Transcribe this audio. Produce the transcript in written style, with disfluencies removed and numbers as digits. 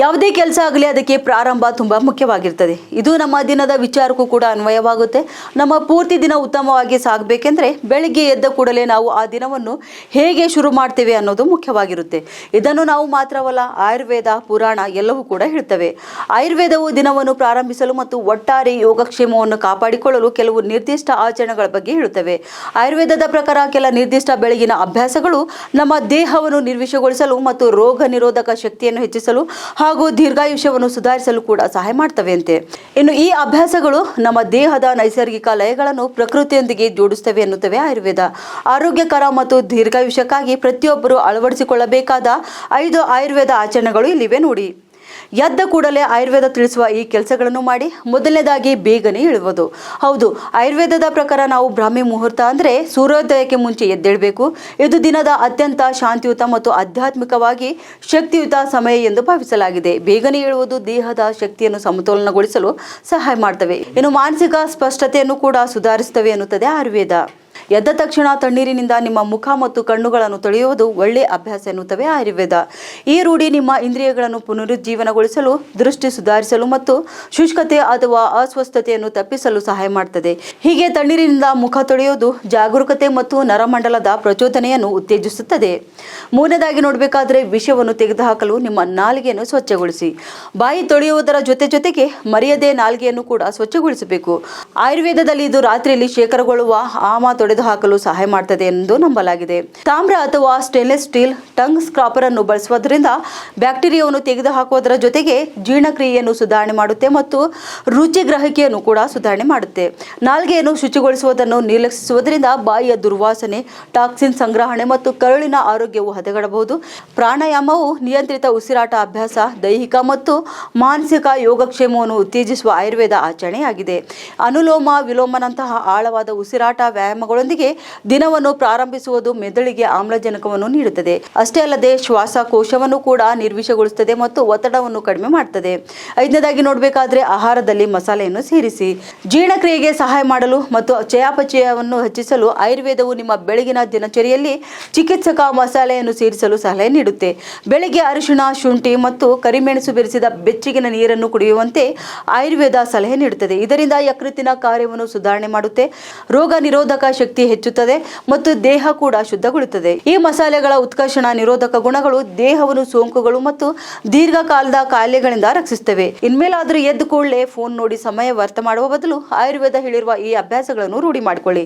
ಯಾವುದೇ ಕೆಲಸ ಆಗಲಿ ಅದಕ್ಕೆ ಪ್ರಾರಂಭ ತುಂಬ ಮುಖ್ಯವಾಗಿರ್ತದೆ. ಇದು ನಮ್ಮ ದಿನದ ವಿಚಾರಕ್ಕೂ ಕೂಡ ಅನ್ವಯವಾಗುತ್ತೆ. ನಮ್ಮ ಪೂರ್ತಿ ದಿನ ಉತ್ತಮವಾಗಿ ಸಾಗಬೇಕೆಂದರೆ ಬೆಳಿಗ್ಗೆ ಎದ್ದ ಕೂಡಲೇ ನಾವು ಆ ದಿನವನ್ನು ಹೇಗೆ ಶುರು ಮಾಡ್ತೇವೆ ಅನ್ನೋದು ಮುಖ್ಯವಾಗಿರುತ್ತೆ. ಇದನ್ನು ನಾವು ಮಾತ್ರವಲ್ಲ, ಆಯುರ್ವೇದ, ಪುರಾಣ ಎಲ್ಲವೂ ಕೂಡ ಹೇಳ್ತವೆ. ಆಯುರ್ವೇದವು ದಿನವನ್ನು ಪ್ರಾರಂಭಿಸಲು ಮತ್ತು ಒಟ್ಟಾರೆ ಯೋಗಕ್ಷೇಮವನ್ನು ಕಾಪಾಡಿಕೊಳ್ಳಲು ಕೆಲವು ನಿರ್ದಿಷ್ಟ ಆಚರಣೆಗಳ ಬಗ್ಗೆ ಹೇಳುತ್ತವೆ. ಆಯುರ್ವೇದದ ಪ್ರಕಾರ ಕೆಲ ನಿರ್ದಿಷ್ಟ ಬೆಳಗಿನ ಅಭ್ಯಾಸಗಳು ನಮ್ಮ ದೇಹವನ್ನು ನಿರ್ವಿಷಗೊಳಿಸಲು ಮತ್ತು ರೋಗ ನಿರೋಧಕ ಶಕ್ತಿಯನ್ನು ಹೆಚ್ಚಿಸಲು ಹಾಗೂ ದೀರ್ಘಾಯುಷ್ಯವನ್ನು ಸುಧಾರಿಸಲು ಕೂಡ ಸಹಾಯ ಮಾಡ್ತವೆ ಅಂತೆ. ಇನ್ನು ಈ ಅಭ್ಯಾಸಗಳು ನಮ್ಮ ದೇಹದ ನೈಸರ್ಗಿಕ ಲಯಗಳನ್ನು ಪ್ರಕೃತಿಯೊಂದಿಗೆ ಜೋಡಿಸುತ್ತವೆ ಎನ್ನುತ್ತವೆ ಆಯುರ್ವೇದ. ಆರೋಗ್ಯಕರ ಮತ್ತು ದೀರ್ಘಾಯುಷ್ಯಕ್ಕಾಗಿ ಪ್ರತಿಯೊಬ್ಬರು ಅಳವಡಿಸಿಕೊಳ್ಳಬೇಕಾದ 5 ಆಯುರ್ವೇದ ಆಚರಣೆಗಳು ಇಲ್ಲಿವೆ ನೋಡಿ. ಎದ್ದ ಕೂಡಲೇ ಆಯುರ್ವೇದ ತಿಳಿಸುವ ಈ ಕೆಲಸಗಳನ್ನು ಮಾಡಿ. ಮೊದಲನೇದಾಗಿ ಬೇಗನೆ ಏಳುವುದು. ಹೌದು, ಆಯುರ್ವೇದದ ಪ್ರಕಾರ ನಾವು ಬ್ರಾಹ್ಮಿ ಮುಹೂರ್ತ ಅಂದರೆ ಸೂರ್ಯೋದಯಕ್ಕೆ ಮುಂಚೆ ಎದ್ದೇಳಬೇಕು. ಇದು ದಿನದ ಅತ್ಯಂತ ಶಾಂತಿಯುತ ಮತ್ತು ಆಧ್ಯಾತ್ಮಿಕವಾಗಿ ಶಕ್ತಿಯುತ ಸಮಯ ಎಂದು ಭಾವಿಸಲಾಗಿದೆ. ಬೇಗನೆ ಏಳುವುದು ದೇಹದ ಶಕ್ತಿಯನ್ನು ಸಮತೋಲನಗೊಳಿಸಲು ಸಹಾಯ ಮಾಡ್ತವೆ. ಇನ್ನು ಮಾನಸಿಕ ಸ್ಪಷ್ಟತೆಯನ್ನು ಕೂಡ ಸುಧಾರಿಸುತ್ತವೆ ಎನ್ನುತ್ತದೆ ಆಯುರ್ವೇದ. ಎದ್ದ ತಕ್ಷಣ ತಣ್ಣೀರಿನಿಂದ ನಿಮ್ಮ ಮುಖ ಮತ್ತು ಕಣ್ಣುಗಳನ್ನು ತೊಳೆಯುವುದು ಒಳ್ಳೆಯ ಅಭ್ಯಾಸ ಎನ್ನುತ್ತವೆ ಆಯುರ್ವೇದ. ಈ ರೂಢಿ ನಿಮ್ಮ ಇಂದ್ರಿಯಗಳನ್ನು ಪುನರುಜ್ಜೀವನಗೊಳಿಸಲು, ದೃಷ್ಟಿ ಸುಧಾರಿಸಲು ಮತ್ತು ಶುಷ್ಕತೆ ಅಥವಾ ಅಸ್ವಸ್ಥತೆಯನ್ನು ತಪ್ಪಿಸಲು ಸಹಾಯ ಮಾಡುತ್ತದೆ. ಹೀಗೆ ತಣ್ಣೀರಿನಿಂದ ಮುಖ ತೊಳೆಯುವುದು ಜಾಗರೂಕತೆ ಮತ್ತು ನರಮಂಡಲದ ಪ್ರಚೋದನೆಯನ್ನು ಉತ್ತೇಜಿಸುತ್ತದೆ. ಮೂರನೇದಾಗಿ ನೋಡಬೇಕಾದ್ರೆ ವಿಷವನ್ನು ತೆಗೆದುಹಾಕಲು ನಿಮ್ಮ ನಾಲಿಗೆಯನ್ನು ಸ್ವಚ್ಛಗೊಳಿಸಿ. ಬಾಯಿ ತೊಳೆಯುವುದರ ಜೊತೆಗೆ ಮರೆಯದೆ ನಾಲಿಗೆಯನ್ನು ಕೂಡ ಸ್ವಚ್ಛಗೊಳಿಸಬೇಕು. ಆಯುರ್ವೇದದಲ್ಲಿ ಇದು ರಾತ್ರಿಯಲ್ಲಿ ಶೇಖರಗೊಳ್ಳುವ ಆಮ ತೊಡೆದು ಹಾಕಲು ಸಹಾಯ ಮಾಡ್ತದೆ ಎಂದು ನಂಬಲಾಗಿದೆ. ತಾಮ್ರ ಅಥವಾ ಸ್ಟೇನ್ಲೆಸ್ ಸ್ಟೀಲ್ ಟಂಗ್ ಸ್ಕ್ರಾಪರ್ ಅನ್ನು ಬಳಸುವುದರಿಂದ ಬ್ಯಾಕ್ಟೀರಿಯಾವನ್ನು ತೆಗೆದುಹಾಕುವುದರ ಜೊತೆಗೆ ಜೀರ್ಣಕ್ರಿಯೆಯನ್ನು ಸುಧಾರಣೆ ಮಾಡುತ್ತೆ ಮತ್ತು ರುಚಿ ಗ್ರಹಿಕೆಯನ್ನು ಕೂಡ ಸುಧಾರಣೆ ಮಾಡುತ್ತೆ. ನಾಲ್ಗೆಯನ್ನು ಶುಚಿಗೊಳಿಸುವುದನ್ನು ನಿರ್ಲಕ್ಷಿಸುವುದರಿಂದ ಬಾಯಿಯ ದುರ್ವಾಸನೆ, ಟಾಕ್ಸಿನ್ ಸಂಗ್ರಹಣೆ ಮತ್ತು ಕರುಳಿನ ಆರೋಗ್ಯವು ಹದಗೆಡಬಹುದು. ಪ್ರಾಣಾಯಾಮವು ನಿಯಂತ್ರಿತ ಉಸಿರಾಟ ಅಭ್ಯಾಸ, ದೈಹಿಕ ಮತ್ತು ಮಾನಸಿಕ ಯೋಗಕ್ಷೇಮವನ್ನು ಉತ್ತೇಜಿಸುವ ಆಯುರ್ವೇದ ಆಚರಣೆಯಾಗಿದೆ. ಅನುಲೋಮ ವಿಲೋಮನಂತಹ ಆಳವಾದ ಉಸಿರಾಟ ವ್ಯಾಯಾಮಗಳೊಂದಿಗೆ ದಿನವನ್ನು ಪ್ರಾರಂಭಿಸುವುದು ಮೆದುಳಿಗೆ ಆಮ್ಲಜನಕವನ್ನು ನೀಡುತ್ತದೆ. ಅಷ್ಟೇ ಅಲ್ಲದೆ ಶ್ವಾಸಕೋಶವನ್ನು ಕೂಡ ನಿರ್ವಿಷಗೊಳಿಸುತ್ತದೆ ಮತ್ತು ಒತ್ತಡವನ್ನು ಕಡಿಮೆ ಮಾಡುತ್ತದೆ. 5ನೇದಾಗಿ ನೋಡಬೇಕಾದ್ರೆ ಆಹಾರದಲ್ಲಿ ಮಸಾಲೆಯನ್ನು ಸೇರಿಸಿ. ಜೀರ್ಣಕ್ರಿಯೆಗೆ ಸಹಾಯ ಮಾಡಲು ಮತ್ತು ಚಯಾಪಚಯವನ್ನು ಹೆಚ್ಚಿಸಲು ಆಯುರ್ವೇದವು ನಿಮ್ಮ ಬೆಳಗಿನ ದಿನಚರಿಯಲ್ಲಿ ಚಿಕಿತ್ಸಕ ಮಸಾಲೆಯನ್ನು ಸೇರಿಸಲು ಸಲಹೆ ನೀಡುತ್ತೆ. ಬೆಳಿಗ್ಗೆ ಅರಿಶಿಣ, ಶುಂಠಿ ಮತ್ತು ಕರಿಮೆಣಸು ಬೆರೆಸಿದ ಬೆಚ್ಚಗಿನ ನೀರನ್ನು ಕುಡಿಯುವಂತೆ ಆಯುರ್ವೇದ ಸಲಹೆ ನೀಡುತ್ತದೆ. ಇದರಿಂದ ಯಕೃತ್ತಿನ ಕಾರ್ಯವನ್ನು ಸುಧಾರಣೆ ಮಾಡುತ್ತೆ, ರೋಗ ನಿರೋಧಕ ಶಕ್ತಿ ಹೆಚ್ಚುತ್ತದೆ ಮತ್ತು ದೇಹ ಕೂಡ ಶುದ್ಧಗೊಳ್ಳುತ್ತದೆ. ಈ ಮಸಾಲೆಗಳ ಉತ್ಕರ್ಷಣ ನಿರೋಧಕ ಗುಣಗಳು ದೇಹವನ್ನು ಸೋಂಕುಗಳು ಮತ್ತು ದೀರ್ಘಕಾಲದ ಕಾಯಿಲೆಗಳಿಂದ ರಕ್ಷಿಸುತ್ತವೆ. ಇನ್ಮೇಲಾದರೂ ಎದ್ದು ಕೂಡಲೇ ಫೋನ್ ನೋಡಿ ಸಮಯ ವ್ಯರ್ಥ ಮಾಡುವ ಬದಲು ಆಯುರ್ವೇದ ಹೇಳಿರುವ ಈ ಅಭ್ಯಾಸಗಳನ್ನು ರೂಢಿ ಮಾಡಿಕೊಳ್ಳಿ.